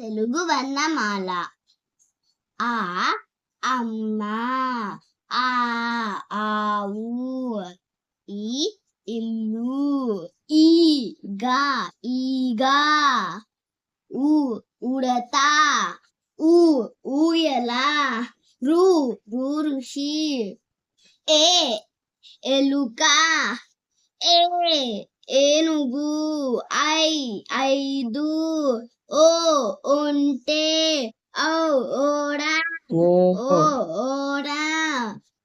తెలుగు వర్ణమాల. ఆ అమ్మ, ఆ ఆవు, ఈ ఇల్లు, ఈ ఈగ, ఉ ఉడత, ఊ ఊయల, రు ఋషి, ఏ ఎలుక, ఏ ఏనుగు, ఐదు, ఓ ఒంటె, ఔ ఓడ, ఓడ,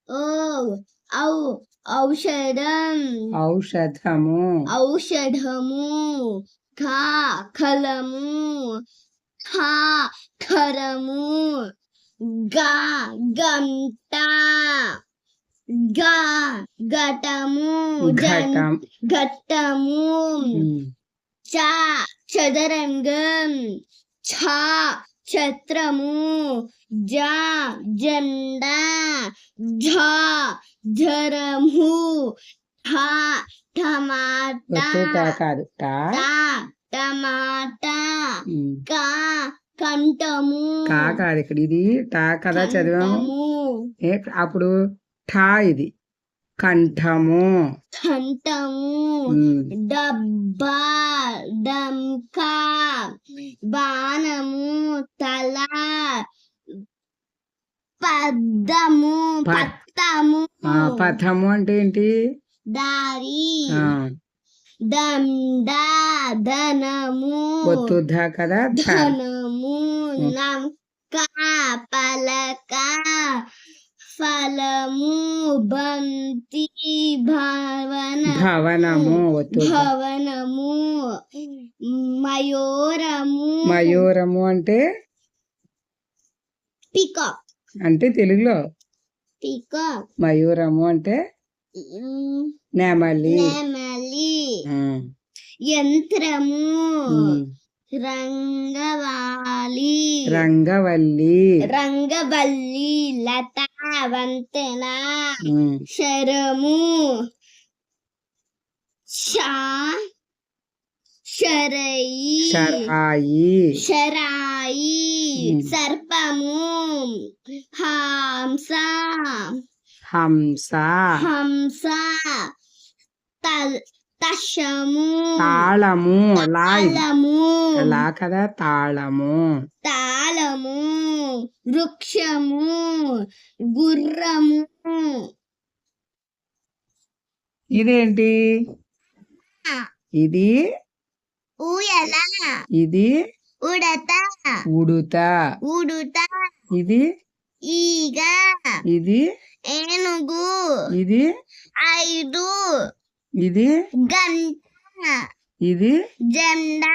ఓ ఔ ఔషధము, ఖ ఖలము, ఖ ఖరము, గ గంట, గ ఘటము, ఘట్టము, చ చదరంగం, ఛ ఛత్రము, జ జెండా, ఝ ఝరము, ఠ టమాటా, టమాటా, క కంఠము, కాదు ఇక్కడ ఇది టా కదా చదివాము. అప్పుడు ఠా ఇది కంఠము, డబ్బా, డంకా, బాణము, తల, పద్దము, పథము అంటే ఏంటి? దారి, దండ, ధనము, కదా ధనము, నక్క, పలక, ఫలము, బంతి, భవనము, మయూరము అంటే పీకాక్ అంటే తెలుగులో పీకాక్. మయూరము అంటే నెమలి. యంత్రము, రంగవల్లి, లత, వంతెన, శరము, శరాయి, సర్పము, హంస, తషము, తాళము, కదా తాళము, వృక్షము, గుర్రము. ఇదేంటి? ఇది ఊయల, ఇది ఉడుత, ఇది ఈగ, ఇది ఏనుగు, ఇది ఐదు, ఇది గంట, ఇది జెండా,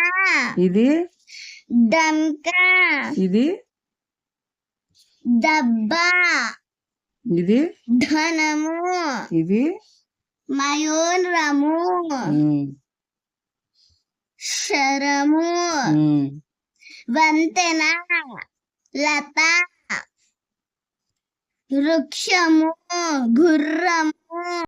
ఇది డంక, ఇది దబ్బా, ఇది ధనము, ఇది మయూరము, శరము, వంతెన, లత, వృక్షము, గుర్రము.